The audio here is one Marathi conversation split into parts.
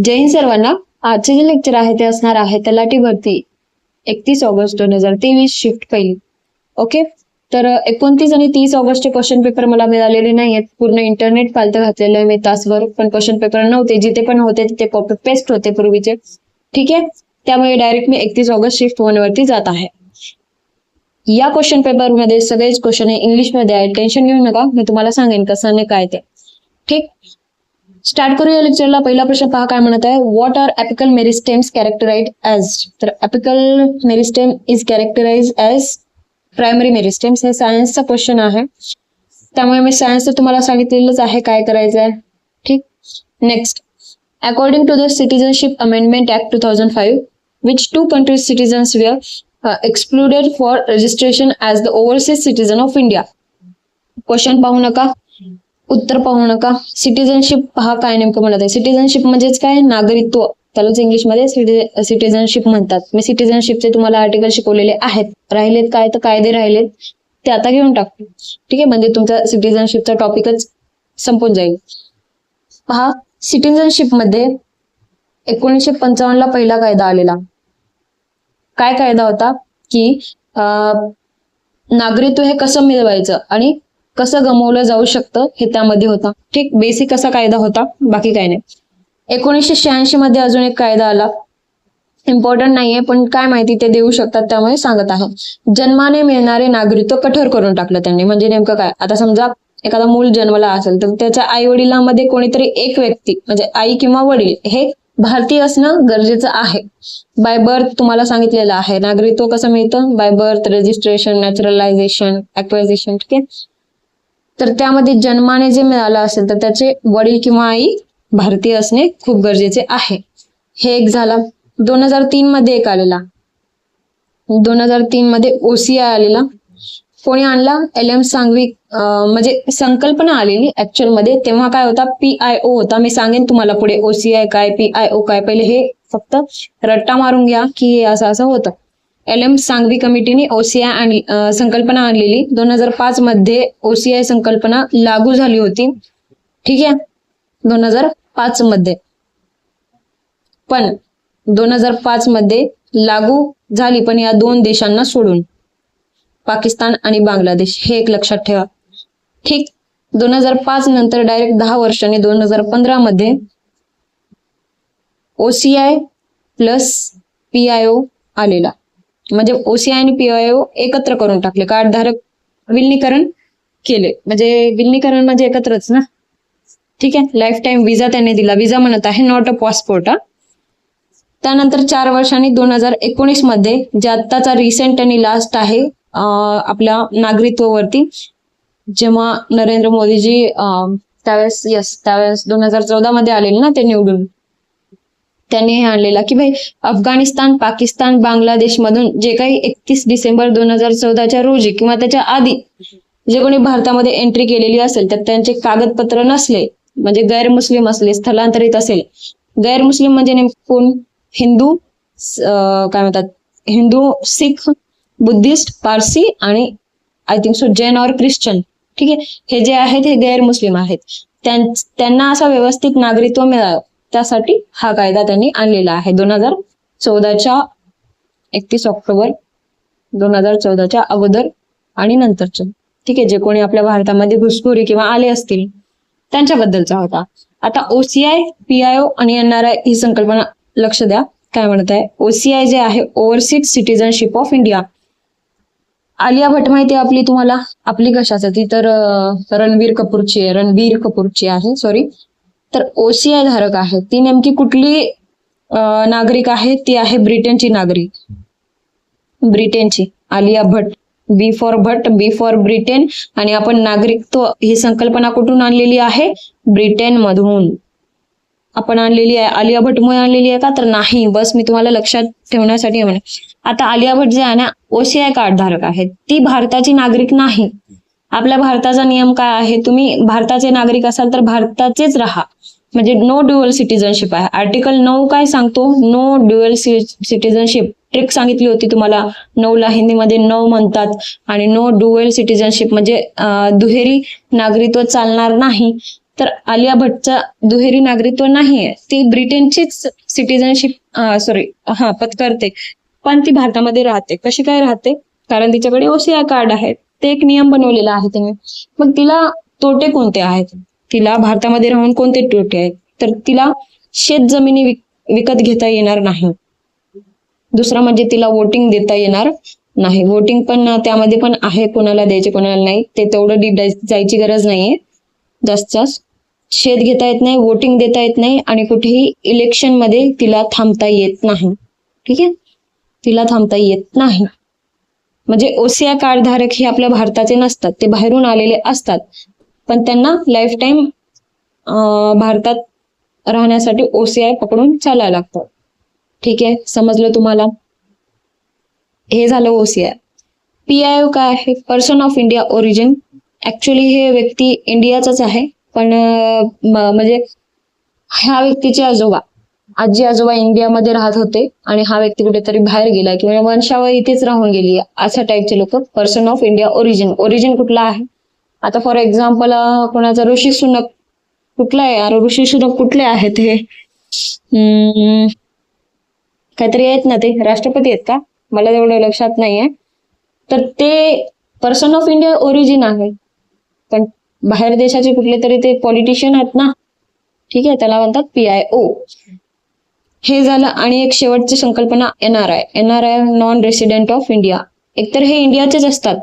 जय हिंद सर्वांना. आजचे जे लेक्चर आहे ते असणार आहे तलाठी भरती 31 ऑगस्ट 2023 शिफ्ट पहिली. ओके, तर 29 आणि 30 ऑगस्टचे क्वेश्चन पेपर मला मिळालेले नाही आहेत. पूर्ण इंटरनेट पालतं घातलेलं आहे मी तासभर, पण क्वेश्चन पेपर नव्हते. जिथे पण होते तिथे कॉपी पेस्ट होते पूर्वीचे. ठीक आहे, त्यामुळे डायरेक्ट मी 31 ऑगस्ट शिफ्ट 1 वरती जात आहे. या क्वेश्चन पेपर मध्ये सगळेच क्वेश्चन इंग्लिश मध्ये आहे. टेन्शन घेऊ नका, मी तुम्हाला सांगेन कसं नाही काय ते. ठीक, स्टार्ट करूया लेक्चरला. पहिला प्रश्न पहा काय म्हणत आहे. What are apical meristems characterized as. तर apical meristem is characterized as primary meristems. हे सायन्सचा क्वेश्चन आहे, त्यामुळे मी सायन्सचं तुम्हाला सांगितलेलंच आहे काय करायचं आहे. ठीक, next. According to the citizenship amendment act 2005, which two countries citizens were excluded for registration as the overseas citizen of India. Question पाहू नका, उत्तर पाहू नका. सिटीजनशिप पहा काय नेमकं म्हणत आहे. सिटीजनशिप म्हणजेच काय, नागरिकत्व. त्यालाच इंग्लिशमध्ये सिटीजनशिप म्हणतात. मी सिटीजनशिपचे तुम्हाला आर्टिकल शिकवलेले आहेत. राहिलेत काय तर कायदे राहिलेत ते आता घेऊन टाकतो. ठीक आहे, म्हणजे तुमचा सिटीजनशिपचा टॉपिकच संपून जाईल. पहा, सिटीजनशिप मध्ये 1955 ला पहिला कायदा आलेला. काय कायदा होता की नागरिकत्व हे कसं मिळवायचं आणि कसं गमावलं जाऊ शकतं हे त्यामध्ये होता. ठीक, बेसिक असा कायदा होता, बाकी काय नाही. 1986 मध्ये अजून एक कायदा आला, इम्पॉर्टंट नाहीये पण काय माहिती ते देऊ शकतात त्यामुळे सांगत आहे. जन्माने मिळणारे नागरिकत्व कठोर करून टाकलं त्यांनी. म्हणजे नेमकं काय, आता समजा एखादा मूल जन्मला असेल तर त्याच्या आई वडिलांमध्ये कोणीतरी एक व्यक्ती म्हणजे आई किंवा वडील हे भारतीय असणं गरजेचं आहे. बाय बर्थ तुम्हाला सांगितलेलं आहे. नागरिकत्व कसं मिळतं, बाय बर्थ, रजिस्ट्रेशन, नॅचरलायझेशन, ॲक्वायझेशन. ठीक आहे, तर त्यामध्ये जन्माने जे मिळालं असेल तर त्याचे वडील किंवा आई भारतीय असणे खूप गरजेचे आहे. हे एक झाला. 2003 मध्ये एक आलेला, 2003 मध्ये OCI आलेला. कोणी आणला, LM सांघवी. म्हणजे संकल्पना आलेली ऍक्च्युअल मध्ये. तेव्हा काय होता, PIO होता. मी सांगेन तुम्हाला पुढे OCI काय, PIO काय. पहिले हे फक्त रट्टा मारून घ्या की हे असं असं होतं. LM सांघवी कमिटीने OCI संकल्पना आणलेली. 2005 मध्ये OCI संकल्पना लागू झाली होती. ठीक आहे, 2005 मध्ये. पण 2005 मध्ये लागू झाली, पण या दोन देशांना सोडून, पाकिस्तान आणि बांगलादेश. हे एक लक्षात ठेवा. ठीक, 2005 नंतर डायरेक्ट 10 वर्षांनी 2015 मध्ये OCI प्लस PIO आलेला. म्हणजे OCI आणि PIO एकत्र करून टाकले. कार्डधारक विलिनीकरण केले. म्हणजे विलिनीकरण म्हणजे एकत्रच ना. ठीक आहे, लाईफ टाइम विजा त्यांनी दिला. विजा म्हणत आहे, नॉट अ पासपोर्ट. त्यानंतर 4 वर्षांनी 2019 मध्ये, जे आत्ताचा रिसेंट आणि लास्ट आहे आपल्या नागरिकत्वावरती, जेव्हा नरेंद्र मोदीजी त्यावेळेस 2014 मध्ये आलेले ना ते निवडून, त्यांनी हे आणलेला की भाई अफगाणिस्तान, पाकिस्तान, बांगलादेश मधून जे काही 31 डिसेंबर 2014 रोजी किंवा त्याच्या आधी जे कोणी भारतामध्ये एंट्री केलेली असेल तर त्यांचे कागदपत्र नसले, म्हणजे गैरमुस्लिम असले, स्थलांतरित असेल. गैरमुस्लिम म्हणजे नेमकं कोण, हिंदू, काय म्हणतात, हिंदू, सिख, बुद्धिस्ट, पारसी आणि आय थिंक सो जैन और ख्रिश्चन. ठीक आहे, हे जे आहेत हे गैरमुस्लिम आहेत. त्यांना असं व्यवस्थित नागरिकत्व मिळावं त्यासाठी हा कायदा त्यांनी आणलेला आहे 2014च्या 31 ऑक्टोबर 2014च्या अगोदर आणि नंतरचं. ठीक आहे, जे कोणी आपल्या भारतामध्ये घुसखोरी किंवा आले असतील त्यांच्याबद्दलचा होता. आता OCI, PIO आणि NRI ही संकल्पना लक्ष द्या. काय म्हणत आहे, OCI जे आहे overseas citizenship of India. Alia Bhatt माहिती आहे आपली तुम्हाला. आपली कशासाठी, तर रणबीर कपूरची आहे सॉरी. तर OCI धारक आहे ती नेमकी कुठली नागरिक आहे, ती आहे ब्रिटनची नागरिक. ब्रिटनची Alia Bhatt. B for Bhatt, B for Britain. आणि आपण नागरिकत्व ही संकल्पना कुठून आणलेली आहे, ब्रिटन मधून आपण आणलेली आहे. आलिया भटमुळे आणलेली आहे का, तर नाही. बस मी तुम्हाला लक्षात ठेवण्यासाठी म्हणा. आता आलिया भट जे आहे ना OCI कार्ड धारक आहे, ती भारताची नागरिक नाही. आपल्या भारताचा नियम काय आहे, तुम्ही भारताचे नागरिक असाल तर भारताचेच राहा. म्हणजे नो ड्युअल सिटीजनशिप आहे. आर्टिकल 9 काय सांगतो, नो ड्युअल सिटीजनशिप. ट्रिक सांगितली होती तुम्हाला, 9ला हिंदीमध्ये 9 म्हणतात. आणि नो ड्युअल सिटीजनशिप म्हणजे दुहेरी नागरिकत्व चालणार नाही. तर आलिया भट्टचा दुहेरी नागरिकत्व नाहीये, ती ब्रिटनचीच सिटिझनशिप पत्करते, पण ती भारतामध्ये राहते. कशी काय राहते? कारण तिच्याकडे OCI कार्ड आहे. ते एक नियम बनवलेला आहे त्यांनी. मग तिला तोटे कोणते आहेत? तिला भारतामध्ये राहून कोणते तोटे आहेत? तर तिला शेत जमिनी विकत घेता येणार नाही. दुसरा म्हणजे तिला वोटिंग देता येणार नाही. वोटिंग पण त्यामध्ये पण आहे, कोणाला द्यायचे कोणाला नाही, ते तेवढं डीप जायची गरज नाहीये. जास्त शेत घेता येत नाही, वोटिंग देता येत नाही, आणि कुठेही इलेक्शन मध्ये तिला थांबता येत नाही. ठीक आहे, तिला थांबता येत नाही. म्हणजे OCI कार्ड धारक हे आपल्या भारताचे नसतात, ते बाहेरून आलेले असतात, पण त्यांना लाईफ टाईम भारतात राहण्यासाठी OCI पकडून चालायला लागतं. ठीक आहे, समजलं तुम्हाला? हे झालं OCI. PIO काय आहे? Person of India origin. Actually हे व्यक्ती इंडियाचाच आहे, पण म्हणजे ह्या व्यक्तीचे आजी आजोबा इंडियामध्ये राहत होते आणि हा व्यक्ती कुठेतरी बाहेर गेला किंवा वंशावळ इथेच राहून गेली, अशा टाईपचे लोक person of India origin. Origin कुठला आहे? आता फॉर एक्झाम्पल कोणाचा ऋषी सुनक कुठला आहे? अरे ऋषी सुनक कुठले आहेत? हे काहीतरी आहेत ना, ते राष्ट्रपती आहेत का? मला तेवढं लक्षात नाहीये. तर ते पर्सन ऑफ इंडिया ओरिजिन आहे, पण बाहेर देशाचे कुठले तरी ते पॉलिटिशियन आहेत ना. ठीक आहे, त्याला म्हणतात PIO. हे झालं. आणि एक शेवटची संकल्पना NRI, non resident of India. एकतर हे इंडियाचेच असतात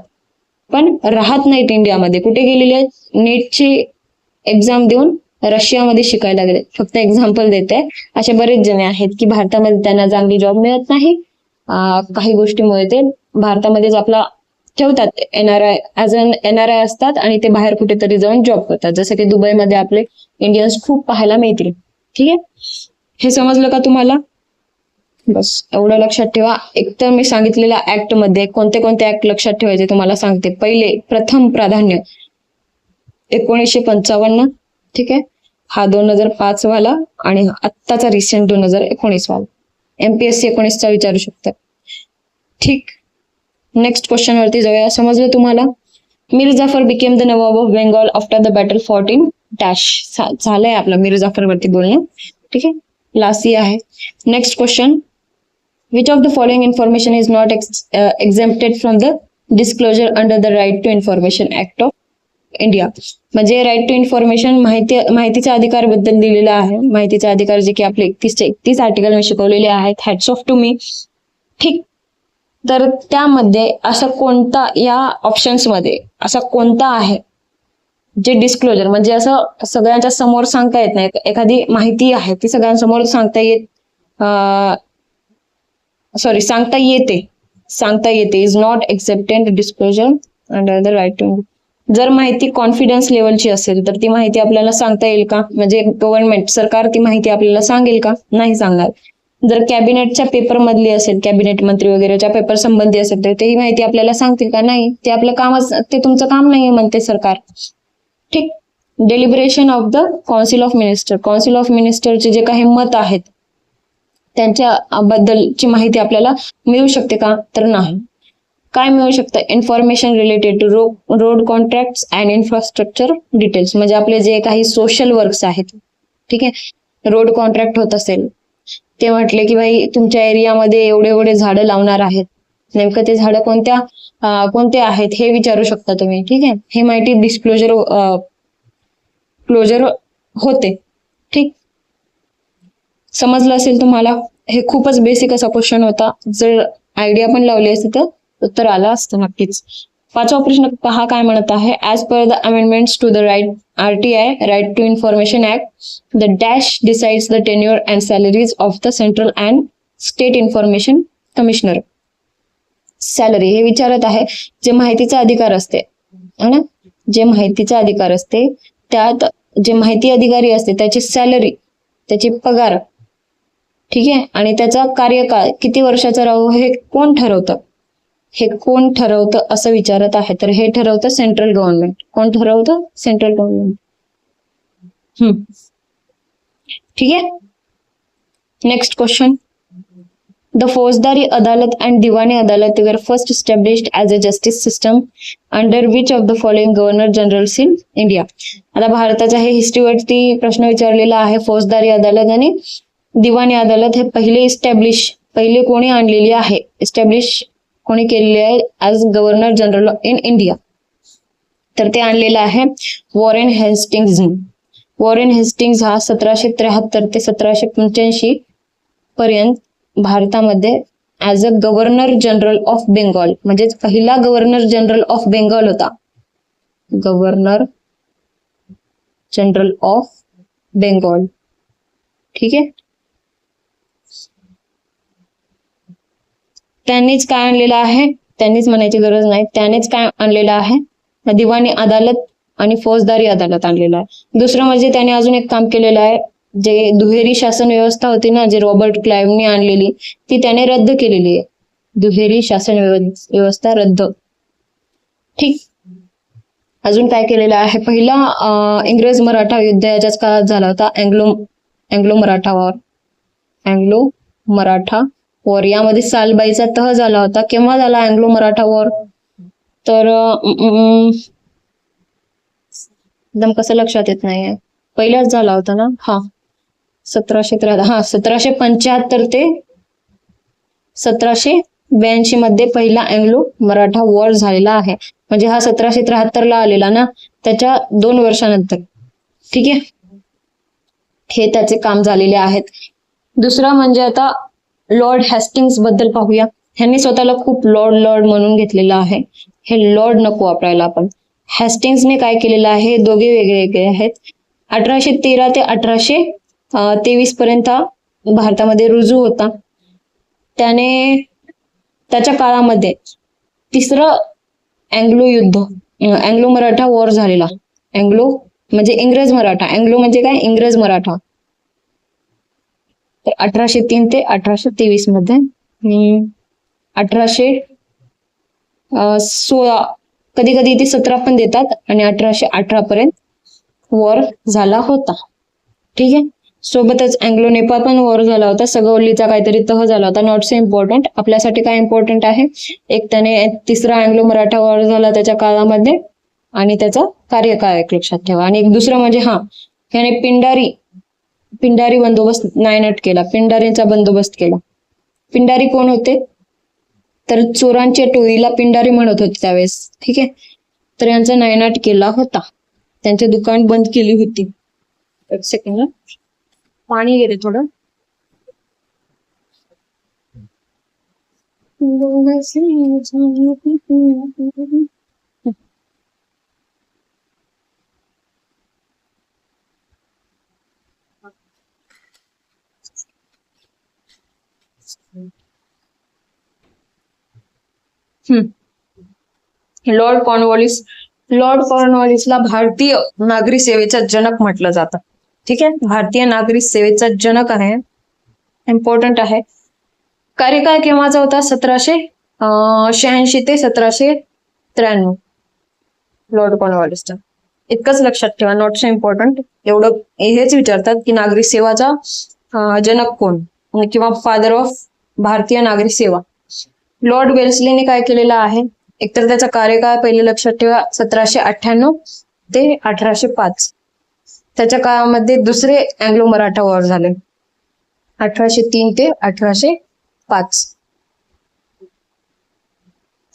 पण राहत नाहीत इंडियामध्ये, कुठे गेलेले आहेत? नेटची एक्झाम देऊन रशियामध्ये शिकायला गेले. फक्त एक्झाम्पल देते, असे बरेच जण आहेत की भारतामध्ये त्यांना चांगली जॉब मिळत नाही, काही गोष्टीमुळे ते भारतामध्येच आपला ठेवतात, ऍज अन NRI असतात आणि ते बाहेर कुठेतरी जाऊन जॉब करतात. जसं की दुबईमध्ये आपले इंडियन्स खूप पाहायला मिळतील. ठीक आहे, हे समजलं का तुम्हाला? बस एवढं लक्षात ठेवा. एकतर मी सांगितलेल्या ऍक्ट मध्ये कोणते कोणते ऍक्ट लक्षात ठेवायचे तुम्हाला सांगते. पहिले, प्रथम प्राधान्य 1955. ठीक आहे, हा 2005 वाला, आणि आत्ताचा रिसेंट 2019 वाला. MPSC 19चा विचारू शकतात. ठीक, नेक्स्ट क्वेश्चन वरती जाऊया. समजलं तुम्हाला? Mir Jafar became the nawab of Bengal after the battle fort in dash. झालंय आपलं मीर जाफर वरती बोलणं. ठीक आहे, लास्ट आहे. Next question, which of the following information is not exempted from the disclosure under the right to information act of India. म्हणजे राईट टू इन्फॉर्मेशन, माहितीचा अधिकार बद्दल दिलेला आहे. माहितीचा अधिकार जे की आपले 31 आर्टिकल मी शिकवलेले आहेत. Hats off to me. ठीक, तर त्यामध्ये असा कोणता, या ऑप्शन्स मध्ये असा कोणता आहे जे डिस्क्लोजर, म्हणजे असं सगळ्यांच्या समोर सांगता येत नाही, एखादी माहिती आहे ती सगळ्यांसमोर सांगता येते, is not accepted disclosure under the right to. जर माहिती कॉन्फिडन्स लेवलची असेल तर ती माहिती आपल्याला सांगता येईल का? म्हणजे गव्हर्नमेंट, सरकार ती माहिती आपल्याला सांगेल का? नाही सांगणार. जर कॅबिनेटच्या पेपर मधली असेल, कॅबिनेट मंत्री वगैरेच्या पेपर संबंधी असेल, तर ही माहिती आपल्याला सांगतील का? नाही, ते आपलं कामच, ते तुमचं काम नाही म्हणते सरकार. ठीक, deliberation of the council of minister. Council of मिनिस्टरचे जे काही मत आहेत त्यांच्या बद्दलची माहिती आपल्याला मिळू शकते का? तर नाही. काय मिळू शकतं? Information related to road contracts and infrastructure details. म्हणजे आपले जे काही सोशल वर्क्स आहेत, ठीक आहे, रोड कॉन्ट्रॅक्ट होत असेल, ते म्हटले की भाई तुमच्या एरियामध्ये एवढे एवढे झाडं लावणार आहेत, नेमकं ते झाडं कोणते आहेत हे विचारू शकता तुम्ही. ठीक आहे, हे माहिती क्लोजर होते. ठीक, समजलं असेल तुम्हाला? हे खूपच बेसिक असा क्वेश्चन होता. जर आयडिया पण लावली असते तर उत्तर आलं असतं नक्कीच. 5वा प्रश्न पहा काय म्हणत आहे. As per the amendments to the RTI, right to information act, the dash decides the tenure and salaries of the central and state information commissioner. Salary हे विचारत आहे. जे माहितीचा अधिकार असते है ना, जे माहितीचा अधिकार असते त्यात जे माहिती अधिकारी असते त्याची सॅलरी, त्याची पगार, ठीक आहे, आणि त्याचा कार्यकाळ किती वर्षाचा राहू हे कोण ठरवतं? हे कोण ठरवतं असं विचारत आहे. तर हे ठरवतं सेंट्रल गव्हर्नमेंट. कोण ठरवतं? Central government. ठीक आहे, नेक्स्ट क्वेश्चन. द फौजदारी अदालत अँड दिवाणी अदालत वर first established as a justice system under which of the following governor generals in India. आता भारताच्या हे हिस्ट्रीवरती प्रश्न विचारलेला आहे. फौजदारी अदालत आणि दिवाणी अदालत हे पहिले कोणी आणलेली आहे, एस्टॅब्लिश कोणी केलेली आहे as governor general in India, तर ते आणलेलं आहे वॉरेन हेस्टिंग्ज. वॉरेन हेस्टिंग्ज हा 1773 ते 1785 पर्यंत भारतामध्ये as a governor general of Bengal, म्हणजे पहिला गव्हर्नर जनरल ऑफ बेंगॉल होता. Governor general of Bengal. ठीक आहे. त्यांनीच काय आणलेलं आहे, त्यांनीच म्हणायची गरज नाही, त्यानेच काय आणलेलं आहे, दिवाणी अदालत आणि फौजदारी अदालत आणलेलं आहे. दुसरं म्हणजे त्याने अजून एक काम केलेलं आहे, जे दुहेरी शासन व्यवस्था होती ना, जे रॉबर्ट क्लाइव्हनी आणलेली, ती त्याने रद्द केलेली आहे. दुहेरी शासन व्यवस्था रद्द. ठीक. अजून काय केलेलं आहे, पहिला इंग्रज मराठा युद्ध याच्याच काळात झाला होता, अँग्लो मराठा वॉर. यामध्ये सालबाईचा तह झाला होता. केव्हा झाला अँग्लो मराठा वॉर, तर एकदम कसं लक्षात येत नाहीये, पहिलाच झाला होता ना, 1775 ते 1782 मध्ये पहिला अँग्लो मराठा वॉर झालेला आहे. म्हणजे हा 1773 आलेला ना, त्याच्या 2 वर्षानंतर. ठीक आहे. हे त्याचे काम झालेले आहेत. दुसरा म्हणजे आता लॉर्ड हेस्टिंग्स बद्दल पाहूया. ह्यांनी स्वतःला खूप लॉर्ड म्हणून घेतलेलं आहे. हे लॉर्ड नको वापरायला आपण. हेस्टिंग्सने काय केलेलं आहे, दोघे वेगळे आहेत. 1813 ते 1823 पर्यंत भारतामध्ये रुजू होता. त्याने त्याच्या काळामध्ये तिसरं अँग्लो मराठा वॉर झालेला. अँग्लो म्हणजे इंग्रज मराठा, अँग्लो म्हणजे काय, इंग्रज मराठा. तर 1803 ते 1823 मध्ये 1816, कधी कधी ते 17 पण देतात, आणि 1818 पर्यंत वॉर झाला होता. ठीक आहे. सोबतच अँग्लो नेपाळ पण वॉर झाला होता. सगवलीचा काहीतरी तह झाला होता. Not so important. आपल्यासाठी काय इम्पॉर्टंट आहे, एक त्याने तिसरा अँग्लो मराठा वॉर झाला त्याच्या काळामध्ये, आणि त्याचा कार्यकाळ एक लक्षात ठेवा. आणि एक दुसरं म्हणजे याने पिंडारी बंदोबस्त नायनाट केला. पिंडारींचा बंदोबस्त केला. पिंडारी कोण होते, तर चोरांच्या टोळीला पिंडारी म्हणत होते त्यावेळेस. ठीक आहे. तर यांचा नायनाट केला होता. त्यांचे दुकान बंद केली होती. एक सेकंड, पाणी गेले थोडं. लॉर्ड कॉर्नवॉलिसला भारतीय नागरी सेवेचा जनक म्हटलं जातं. ठीक आहे. भारतीय नागरी सेवेचा जनक आहे. इम्पॉर्टंट आहे. कार्यकाळ केव्हाचा होता, 1786 ते 1793 लॉर्ड कॉर्नवॉलिसचा. इतकंच लक्षात ठेवा. Not so important. एवढं हेच विचारतात की नागरी सेवाचा जनक कोण, किंवा फादर ऑफ भारतीय नागरी सेवा. लॉर्ड वेल्सलीने काय केलेलं आहे, एकतर त्याचा कार्यकाळ पहिले लक्षात ठेवा, 1798 ते 1805. त्याच्या काळामध्ये दुसरे अँग्लो मराठा वॉर झाले, 1803 ते 1805.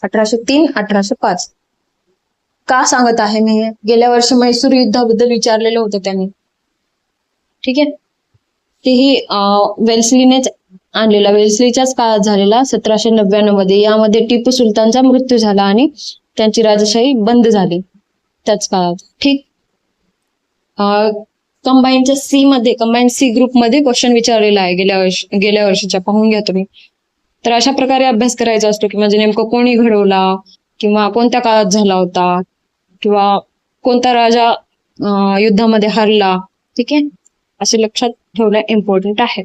1803-1805. का सांगत आहे मी, गेल्या वर्षी म्हैसूर युद्धाबद्दल विचारलेलं होतं त्यांनी. ठीक आहे. तेही वेल्सलीनेच आणलेला, वेल्सलीच्याच काळात झालेला, 1799 मध्ये. यामध्ये टिपू सुलतानचा मृत्यू झाला आणि त्यांची राजशाही बंद झाली त्याच काळात. ठीक. कंबाईनच्या कंबाईन सी ग्रुप मध्ये क्वेश्चन विचारलेला आहे गेल्या वर्षीच्या, पाहून घ्या तुम्ही. तर अशा प्रकारे अभ्यास करायचा असतो की म्हणजे नेमकं कोणी घडवला, किंवा कोणत्या काळात झाला होता, किंवा कोणता राजा युद्धामध्ये हरला. ठीक आहे. असे लक्षात ठेवणं इम्पॉर्टंट आहे.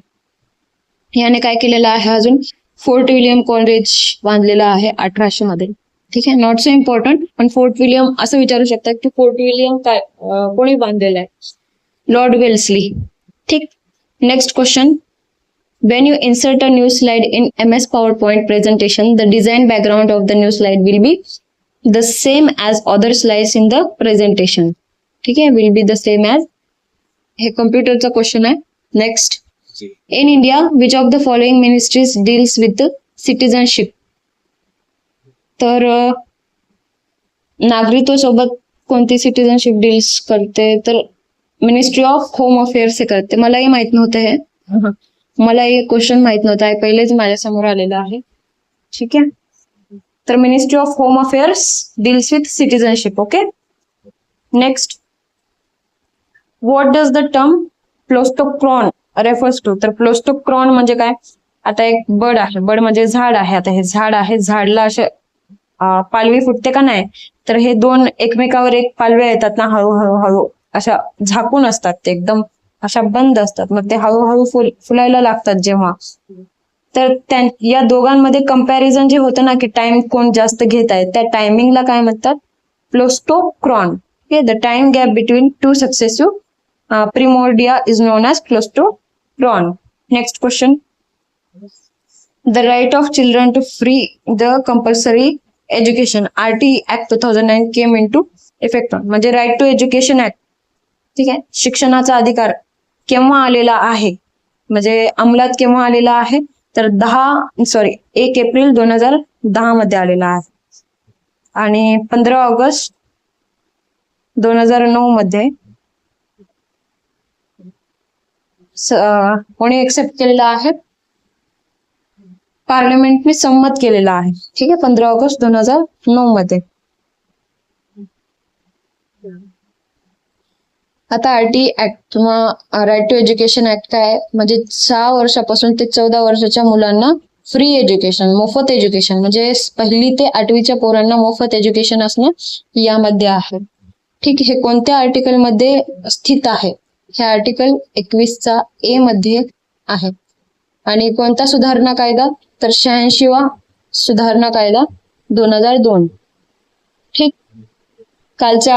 याने काय केलेलं आहे, अजून फोर्ट विलियम कॉलेज बांधलेला आहे 1800 मध्ये. ठीक आहे. नॉट सो इम्पॉर्टंट, पण फोर्ट विलियम असं विचारू शकतात की फोर्ट विलियम काय कोणी बांधलेला आहे, लॉर्ड वेल्सली. ठीक. Next question, When you insert a new slide in MS PowerPoint presentation, the design background of the new slide will be the same as other slides in the presentation. ठीक आहे, will be the same as. हे कम्प्युटरचा क्वेश्चन आहे. Next, in India which of the following ministries deals with citizenship. तर नागरिकत्वासोबत कोणती सिटिझनशिप डील्स करते, तर मिनिस्ट्री ऑफ होम अफेअर्स हे करते. मलाही माहित नव्हतं हे, मला हे क्वेश्चन माहित नव्हता आहे, पहिलेच माझ्या समोर आलेलं आहे. ठीक आहे, तर ministry of home affairs deals with citizenship. Okay. Next, what does the term plastochron refers to. तर प्लोस्टोक्रॉन म्हणजे काय, आता एक बड आहे, बड म्हणजे झाड आहे. आता हे झाड आहे, झाडला असे पालवी फुटते का नाही, तर हे दोन एकमेकावर एक पालव्या येतात ना, हळूहळू हळू अशा झाकून असतात, ते एकदम अशा बंद असतात, मग ते हळूहळू फुलायला लागतात जेव्हा. तर या दोघांमध्ये कंपॅरिझन जे होतं ना, की टाइम कोण जास्त घेत आहे, त्या टायमिंगला काय म्हणतात, plastochron. The time gap between two successive primordia is known as plastochron. Next question, the right of children to free the compulsory education RT Act 2009 came into effect. म्हणजे राईट टू एज्युकेशन ऍक्ट, ठीक आहे, शिक्षणाचा अधिकार केव्हा आलेला आहे, म्हणजे अंमलात केव्हा आलेला आहे, तर 1 एप्रिल 2010 मध्ये आलेला आहे. आणि 15 ऑगस्ट 2009 मध्ये कोणी एक्सेप्ट केलेला आहे, पार्लमेंटने संमत केलेला आहे. ठीक आहे, 15 ऑगस्ट 2009 मध्ये. आता RT ऍक्ट किंवा राईट टू एज्युकेशन ऍक्ट काय, म्हणजे 6 वर्षापासून ते 14 वर्षाच्या मुलांना फ्री एज्युकेशन, मोफत एज्युकेशन, म्हणजे 1ली ते 8वीच्या पोरांना मोफत एज्युकेशन असणं यामध्ये आहे. ठीक, हे कोणत्या आर्टिकल मध्ये स्थित आहे, हे आर्टिकल 21चा A मध्ये आहे. आणि कोणता सुधारणा कायदा, तर 86वा सुधारणा कायदा 2002. ठीक, कालच्या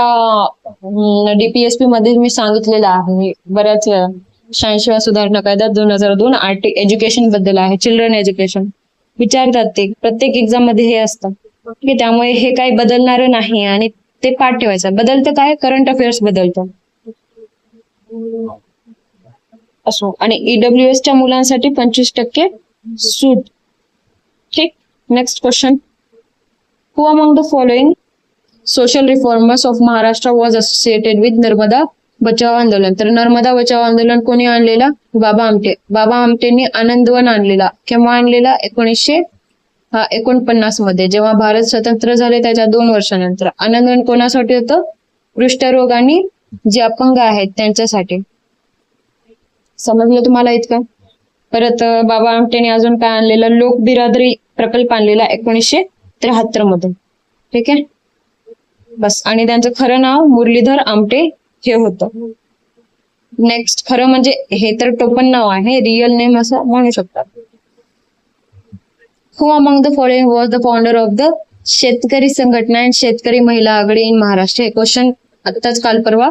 DPSP मध्ये मी सांगितलेलं आहे बऱ्याच वेळा, 86वा सुधारणा कायदा 2002 एज्युकेशन बद्दल आहे, चिल्ड्रन एज्युकेशन. विचारतात ते प्रत्येक एक्झाम मध्ये हे असतं. ठीक आहे, त्यामुळे हे काही बदलणार नाही आणि ते पाठ ठेवायचं. बदलतं काय, करंट अफेअर्स बदलतं असो. आणि EWS च्या मुलांसाठी 25% सूट. ठीक, next question, who among the following social reformers of Maharashtra was associated with Narmada बचाव आंदोलन. तर नर्मदा बचाव आंदोलन कोणी आणलेला, बाबा आमटे. बाबा आमटेंनी आनंदवन आणलेला. केव्हा आणलेला, 1949 मध्ये, जेव्हा भारत स्वतंत्र झाले त्याच्या 2 वर्षानंतर. आनंदवन कोणासाठी होतं, कुष्ठरोग आणि जे अपंग आहेत त्यांच्यासाठी. समजलं तुम्हाला इतकं. परत बाबा आमटेने अजून काय आणलेलं, लोक बिरादरी प्रकल्प आणलेला 1973 मध्ये. ठीक आहे, बस. आणि त्यांचं खरं नाव मुरलीधर आमटे हे होतं. नेक्स्ट, खरं म्हणजे हे तर टोपण नाव आहे, रिअल नेम असं म्हणू शकतात. Who among the following was the founder of the Shetkari Sanghatana and शेतकरी महिला आघाडी इन महाराष्ट्र. हे क्वेश्चन आत्ताच काल परवा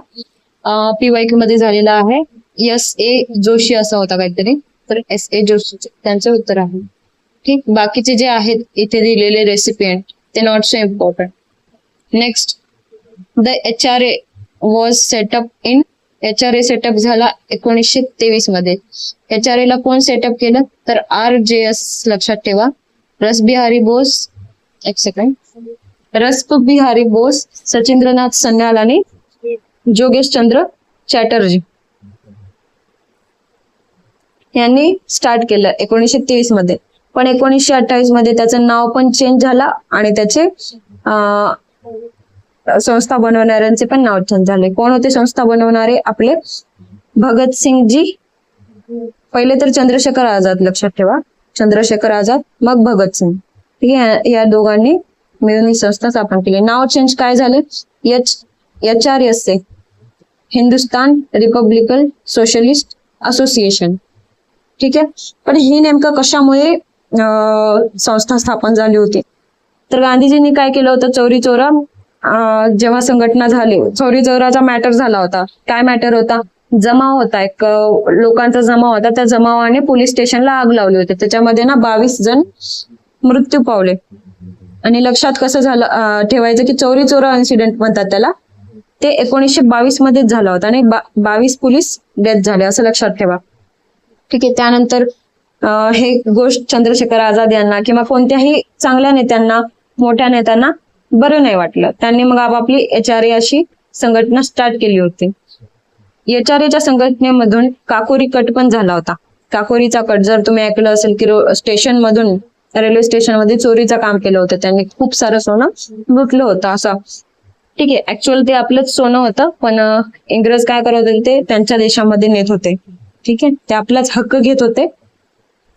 PYQ मध्ये झालेला आहे. SA जोशी असा होता काहीतरी, तर SA जोशी त्यांचं उत्तर आहे. ठीक, बाकीचे जे आहेत इथे दिलेले रेसिपियंट ते not so important. Next, the HRA was setup in. HRA setup झाला 1923 मध्ये. HRA ला कोण सेटअप केलं, तर RJS लक्षात ठेवा. रसबिहारी बोस, एक सेकंड, रसबिहारी बोस, सचिंद्रनाथ सन्याल आणि जोगेश चंद्र चॅटर्जी यांनी स्टार्ट केलं 1923 मध्ये. पण 1928 मध्ये त्याचं नाव पण चेंज झाला आणि त्याचे संस्था बनवणाऱ्यांचे पण नाव चेंज झाले. कोण होते संस्था बनवणारे, आपले भगतसिंगजी. पहिले तर चंद्रशेखर आझाद, लक्षात ठेवा, चंद्रशेखर आझाद, मग भगतसिंग. ठीक आहे, या दोघांनी मिळून ही संस्था स्थापन केली. नाव चेंज काय झालं, HRSA, Hindustan Republican socialist association. ठीक आहे, पण ही नेमकं कशामुळे संस्था स्थापन झाली होती, तर गांधीजींनी काय केलं होतं, चौरी चौरा जेव्हा संघटना झाली, चौरी चौराचा मॅटर झाला होता. काय मॅटर होता, जमाव होता, एक लोकांचा जमाव होता, त्या जमावाने पोलीस स्टेशनला आग लावली होती. त्याच्यामध्ये ना 22 जण मृत्यू पावले. आणि लक्षात कसं झालं ठेवायचं की चौरी चोरा इन्सिडेंट म्हणतात त्याला, ते 1922 मध्येच झाला होता आणि 22 पोलीस डेथ झाले, असं लक्षात ठेवा. ठीक आहे. त्यानंतर हे गोष्ट चंद्रशेखर आझाद यांना किंवा कोणत्याही चांगल्या नेत्यांना, मोठ्या नेत्यांना बरं नाही वाटलं. त्यांनी मग आपापली HRA अशी संघटना स्टार्ट केली होती. HRAच्या संघटनेमधून काकोरी कट पण झाला होता. काकोरीचा कट जर तुम्ही ऐकलं असेल की स्टेशन मधून, रेल्वे स्टेशन मध्ये चोरीचं काम केलं होतं, त्यांनी खूप सारं सोनं लुटलं होतं असं. ठीक आहे. ऍक्च्युअल ते आपलंच सोनं होतं, पण इंग्रज काय करत होते, ते त्यांच्या देशामध्ये नेत होते. ठीक आहे. ते आपलाच हक्क घेत होते,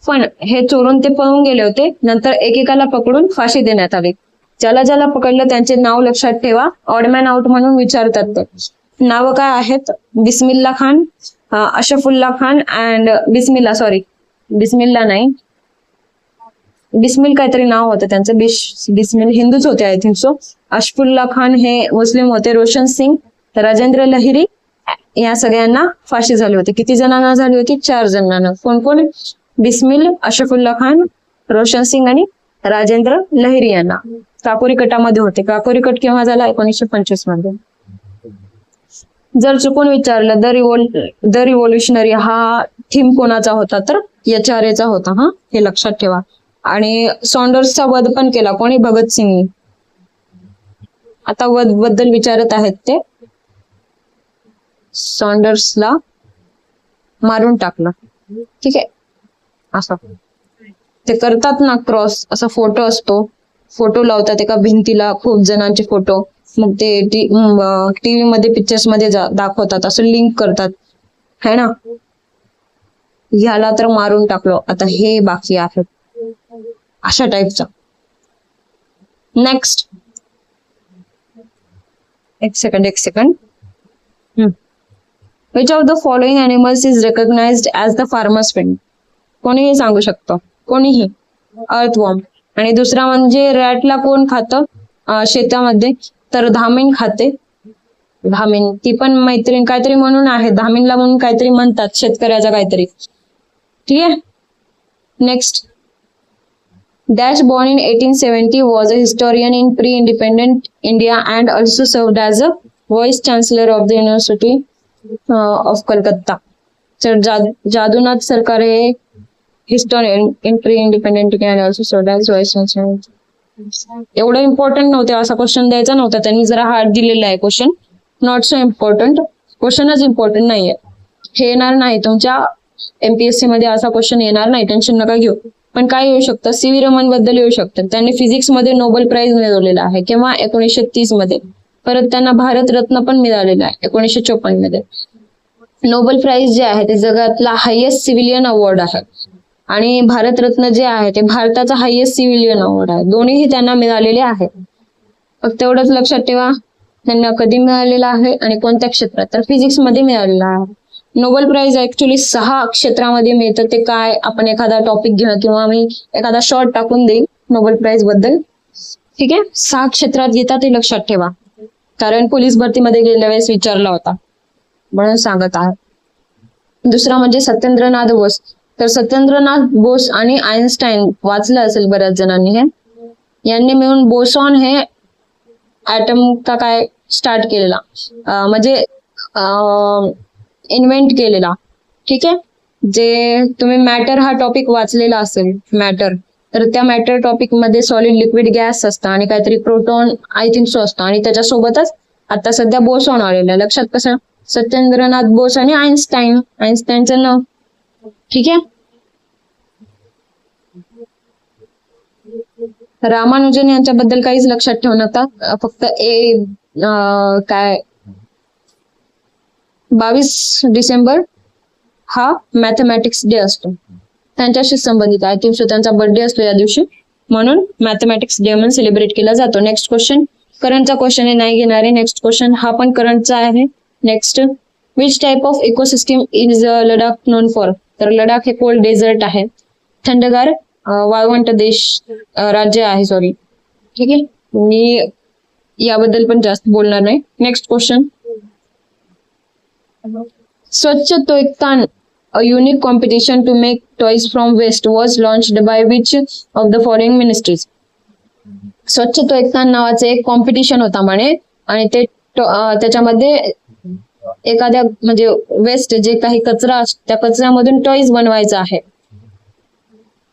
पण हे चोरून ते पळून गेले होते. नंतर एकेकाला पकडून फाशी देण्यात आली. ज्याला ज्याला पकडलं त्यांचे नाव लक्षात ठेवा, ऑडमॅन आउट म्हणून विचारतात ते. नावं काय आहेत? बिस्मिल्ला खान, अशफुल्ला खान अँड बिस्मिल्ला नाही, बिस्मिल काहीतरी नाव होतं त्यांचं, बिस्मिल हिंदूच होते आय थिंक सो. अशफुल्ला खान हे मुस्लिम होते. रोशन सिंग, राजेंद्र लहिरी, या सगळ्यांना फाशी झाली होती. किती जणांना झाली होती? 4 जणांना. कोण कोण? बिस्मिल, अशफुल्ला खान, रोशन सिंग आणि राजेंद्र लहिरी यांना. काकोरी कटामध्ये होते. काकोरी कट केव्हा झाला? 1925 मध्ये. जर चुकून विचारलं द रिव्होल्युशनरी हा थीम कोणाचा होता, तर HRAचा होता. हा, हे लक्षात ठेवा. आणि सॉन्डर्सचा वध पण केला. कोणी? भगतसिंगनी. आता वध बद्दल विचारत आहेत ते. सॉन्डर्सला मारून टाकलं. ठीक आहे. असं ते करतात ना, क्रॉस असा फोटो असतो, फोटो लावतात एका भिंतीला, खूप जणांचे फोटो, मग ते टीव्ही मध्ये, पिक्चर्स मध्ये दाखवतात, असं लिंक करतात, है ना. ह्याला तर मारून टाकलो, आता हे बाकी आहे, अशा टाईपचा. नेक्स्ट. एक second. Which of the following animals is recognised as the farmers friend? कोणीही सांगू शकतो, कोणीही. अर्थवॉर्म. आणि दुसरा म्हणजे रॅटला कोण खातं शेतामध्ये? तर धामीन खाते. धामीन, ती पण मैत्रीण काहीतरी म्हणून आहे, धामीनला म्हणून काहीतरी म्हणतात, शेतकऱ्याचा काहीतरी. ठीक आहे. Next. Dash, born in 1870, was a historian in pre-independent India and also served as a vice chancellor of the University of Calcutta. तर जादूनाथ सरकार हे historian in pre-independent India and also served as vice chancellor. एवढं इम्पॉर्टंट नव्हते, असा क्वेश्चन द्यायचा नव्हता त्यांनी, जरा हार्ड दिलेला आहे क्वेश्चन. नॉट सो इम्पॉर्टंट, क्वेश्चनच इम्पॉर्टंट नाहीये. हे येणार नाही तुमच्या MPSC मध्ये, असा क्वेश्चन येणार नाही, टेन्शन नका घेऊ. पण काय येऊ शकतं? CV रमन बद्दल येऊ शकतं. त्यांनी फिजिक्स मध्ये नोबेल प्राइज मिळवलेला आहे. केव्हा? 1930 मध्ये. परत त्यांना भारतरत्न पण मिळालेला आहे 1954 मध्ये. नोबेल प्राइज जे आहे ते जगातला हायेस्ट सिव्हिलियन अवॉर्ड आहे, आणि भारतरत्न जे आहे ते भारताचा हायेस्ट सिव्हिलियन अवॉर्ड आहे. दोन्हीही त्यांना मिळालेले आहे. फक्त एवढंच लक्षात ठेवा, त्यांना कधी मिळालेला आहे आणि कोणत्या क्षेत्रात? तर फिजिक्स मध्ये मिळालेला आहे. नोबेल प्राइज ऍक्च्युली 6 क्षेत्रामध्ये मिळतं. ते काय? आपण एखादा टॉपिक घेऊ किंवा मी एखादा शॉर्ट टाकून देईल नोबेल प्राइज बद्दल. ठीक आहे. 6 क्षेत्रात घेतात हे लक्षात ठेवा, कारण पोलीस भरतीमध्ये गेल्या वेळेस विचारला होता, म्हणून सांगत आहे. दुसरा म्हणजे सत्येंद्रनाथ बोस. तर सत्येंद्रनाथ बोस आणि आइन्स्टाईन, वाचलं असेल बऱ्याच जणांनी, हे यांनी मिळून बोसॉन हे ऍटम का काय स्टार्ट केलेला, म्हणजे इन्व्हेंट केलेला. ठीक आहे. जे तुम्ही मॅटर हा टॉपिक वाचलेला असेल, मॅटर, तर त्या मॅटर टॉपिक मध्ये सॉलिड, लिक्विड, गॅस असतं आणि काहीतरी प्रोटॉन आय थिंक सो असतं, आणि त्याच्यासोबतच आता सध्या बोसॉन आलेला. लक्षात कसं? सत्येंद्रनाथ बोस आणि आइन्स्टाईन, आइन्स्टाईनचं नाव. ठीक आहे. रामानुजन यांच्याबद्दल काहीच लक्षात ठेवू नका, फक्त काय 22 डिसेंबर हा मॅथमॅटिक्स डे असतो, त्यांच्याशी संबंधित आय थिंक सो त्यांचा बर्थडे असतो या दिवशी, म्हणून मॅथमॅटिक्स डे म्हणून सेलिब्रेट केला जातो. नेक्स्ट क्वेश्चन, करंटचा क्वेश्चन आहे, नाही घेणारे. नेक्स्ट क्वेश्चन हा पण करंटचा आहे. Next. Which type of ecosystem is Ladakh non for? तर लडाख हे कोल्ड डेझर्ट आहे, थंडगार वाळवंट राज्य आहे, सॉरी. ठीक आहे. मी याबद्दल पण जास्त बोलणार नाही. Next question. Swachhatoiktan, a unique competition to make toys from waste, was launched by which of the following ministries? स्वच्छतोएकतान नावाचे एक कॉम्पिटिशन होता म्हणे आणि ते त्याच्यामध्ये एखाद्या म्हणजे वेस्ट जे काही कचरा त्या कचऱ्यामधून टॉईज बनवायचा आहे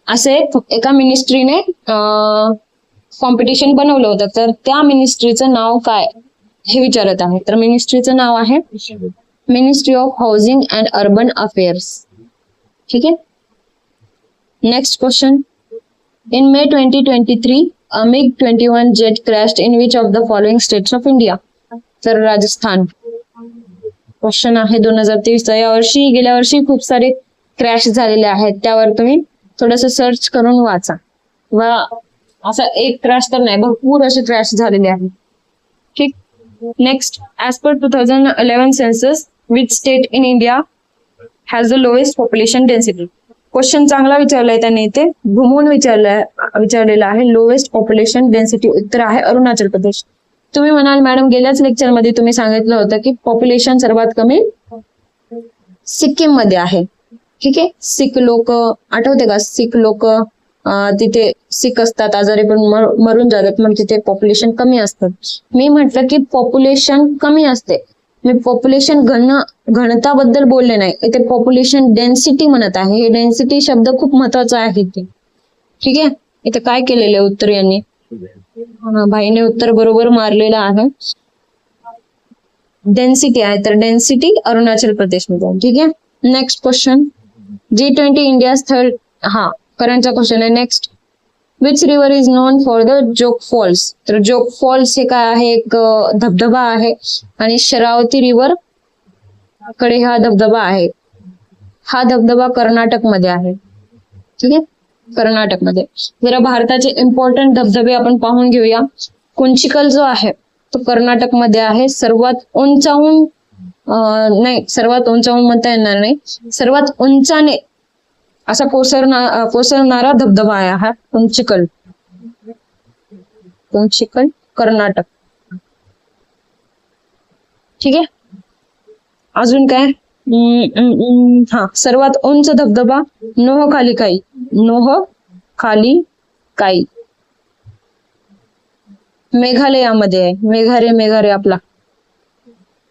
असे एका मिनिस्ट्रीने कॉम्पिटिशन बनवलं होतं. तर त्या मिनिस्ट्रीचं नाव काय हे विचारत आहे. तर मिनिस्ट्रीचं नाव आहे ministry of housing and urban affairs. ठीक आहे. Next question. In may 2023 a MiG-21 jet crashed in which of the following states of India? तर राजस्थान. क्वेश्चन आहे 2023 चा. यावर्षी गेल्या वर्षी खूप सारे क्रॅश झालेले आहेत, त्यावर तुम्ही थोडस सर्च करून वाचा. वा असा एक क्रॅश तर नाही, भरपूर असे क्रॅश झालेले आहेत. ठीक. Next. As per 2011 census which state in India has the lowest population density? Question चांगला विचारलाय त्याने इथे, घुमून विचारलेला आहे. लोएस्ट पॉप्युलेशन डेन्सिटी उत्तर आहे अरुणाचल प्रदेश. तुम्ही म्हणाल मॅडम गेल्याच लेक्चर मध्ये तुम्ही सांगितलं होतं की पॉप्युलेशन सर्वात कमी सिक्कीम मध्ये आहे. ठीक आहे. सिख लोक आठवते का? सिख लोक तिथे सिख असतात, आजारी पण मरून जातात, म्हणजे तिथे पॉप्युलेशन कमी असतं. मी म्हटलं की पॉप्युलेशन कमी असते, मी पॉप्युलेशन घनताबद्दल बोलले नाही, इथे पॉप्युलेशन डेन्सिटी म्हणत आहे. हे डेन्सिटी शब्द खूप महत्वाचा आहे इथे. ठीक आहे. इथे काय केलेलं आहे उत्तर यांनी? भाईने उत्तर बरोबर मारलेलं आहे. डेन्सिटी आहे, तर डेन्सिटी अरुणाचल प्रदेश मध्ये. ठीक आहे. Next question. G20 India third, करंटचा क्वेश्चन आहे. Next. Which river is known for the Jog falls? तर जोग फॉल्स हे काय आहे? एक धबधबा आहे आणि शरावती रिव्हर कडे हा धबधबा आहे. हा धबधबा कर्नाटक मध्ये आहे. ठीक आहे. कर्नाटक मध्ये. जरा भारताचे इम्पॉर्टंट धबधबे आपण पाहून घेऊया. कुंचिकल जो आहे तो कर्नाटक मध्ये आहे. सर्वात उंचावून सर्वात उंचावून म्हणता येणार नाही, सर्वात उंचाने असा कोसळणारा धबधबा आहे हा कुंचिकल. कुंचिकल कर्नाटक. ठीक आहे. अजून काय? सर्वात उंच धबधबा नोहखालीकाई. नोहखालीकाई मेघालयामध्ये आहे. मेघालय आपला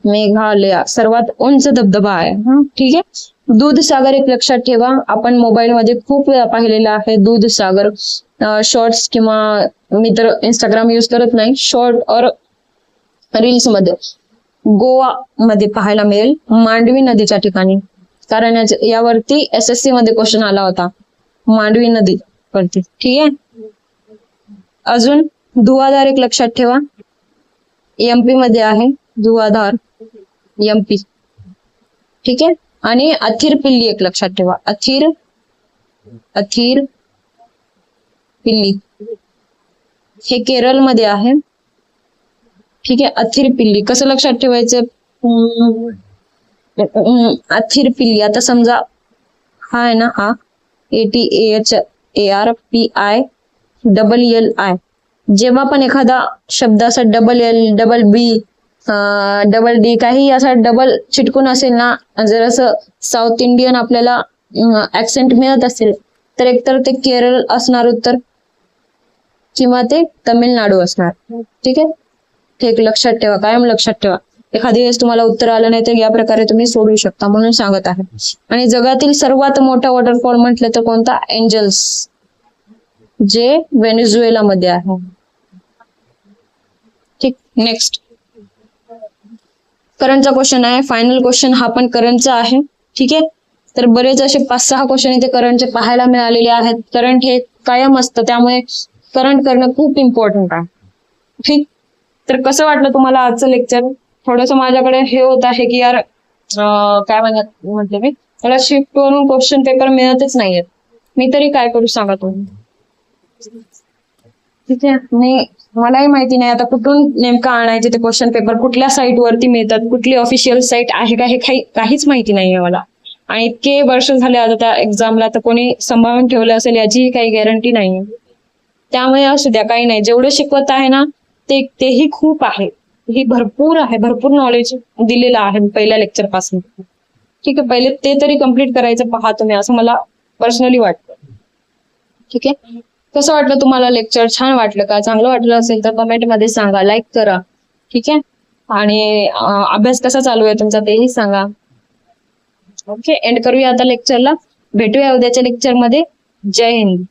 मेघालय सर्वात उंच धबधबा आहे. ठीक आहे. दूधसागर एक लक्षात ठेवा, आपण मोबाईल मध्ये खूप वेळा पाहिलेला आहे दूधसागर. शॉर्ट्स किंवा मी तर इंस्टाग्राम यूज करत नाही, शॉर्ट और रील्स मध्ये गोवा मध्ये पाहायला मिळेल, मांडवी नदीच्या ठिकाणी. कारण यावरती SSC मध्ये क्वेश्चन आला होता, मांडवी नदी वरती. ठीक आहे. अजून धुवाधार एक लक्षात ठेवा, MP मध्ये आहे धुवाधार, MP. ठीक आहे. आणि अथिरपिल्ली एक लक्षात ठेवा, अथिरपिल्ली हे केरळ मध्ये आहे. ठीक आहे. अथिरपिल्ली कसं लक्षात ठेवायचं? अथिरपिल्ली. आता समजा हा आहे ना, हा ATHARPILLI. जेव्हा पण एखादा शब्द असा DL, BB, D काही असा डबल चिटकून असेल ना, जर असं साऊथ इंडियन आपल्याला ऍक्सेंट मिळत असेल तर एकतर ते केरळ असणार उत्तर किंवा ते तमिळनाडू असणार. ठीक आहे. ते एक लक्षात ठेवा, कायम लक्षात ठेवा. एखादी वेळेस तुम्हाला उत्तर आलं नाही तर या प्रकारे तुम्ही सोडवू शकता म्हणून सांगत आहे. आणि जगातील सर्वात मोठा वॉटरफॉल म्हटलं तर कोणता? एंजल्स, जे व्हेनेझुएला मध्ये आहे. ठीक. नेक्स्ट. करंटचा क्वेश्चन आहे, फायनल क्वेश्चन हा पण करंटचा आहे. ठीक आहे. तर बरेच असे 5-6 क्वेश्चन इथे करंटचे पाहायला मिळालेले आहेत. करंट हे कायम असतं, त्यामुळे करंट करणं खूप इम्पॉर्टंट आहे. ठीक. तर कसं वाटलं तुम्हाला आजचं लेक्चर? थोडस माझ्याकडे हे होत आहे की यार काय म्हटलं मी, मला शिफ्ट वरून क्वेश्चन पेपर मिळतच नाहीयेत. मी तरी काय करू सांगा तुम्ही? ठीक आहे. मी मलाही माहिती नाही आता कुठून नेमका आणायचे ते क्वेश्चन पेपर, कुठल्या साईट वरती मिळतात, कुठली ऑफिशियल साईट आहे का, हे काहीच माहिती नाहीये मला. आणि इतके वर्ष झाले आता त्या एक्झामला, तर कोणी सांभाळून ठेवलं असेल याची काही गॅरंटी नाही. त्यामुळे असू द्या, काही नाही. जेवढं शिकवत आहे ना तेही खूप आहे, ही भरपूर आहे, भरपूर नॉलेज दिलेलं आहे पहिल्या लेक्चर पासून. ठीक आहे, पहिले ते तरी कम्प्लीट करायचं पहा तुम्ही, असं मला पर्सनली वाटतं. ठीक आहे, कसं वाटलं तुम्हाला लेक्चर? छान वाटलं का? चांगलं वाटलं असेल तर कमेंटमध्ये सांगा, लाईक करा. ठीक आहे, आणि अभ्यास कसा चालू आहे तुमचा तेही सांगा. ओके, एंड करूया आता लेक्चरला. भेटूया उद्याच्या लेक्चरमध्ये. जय हिंद.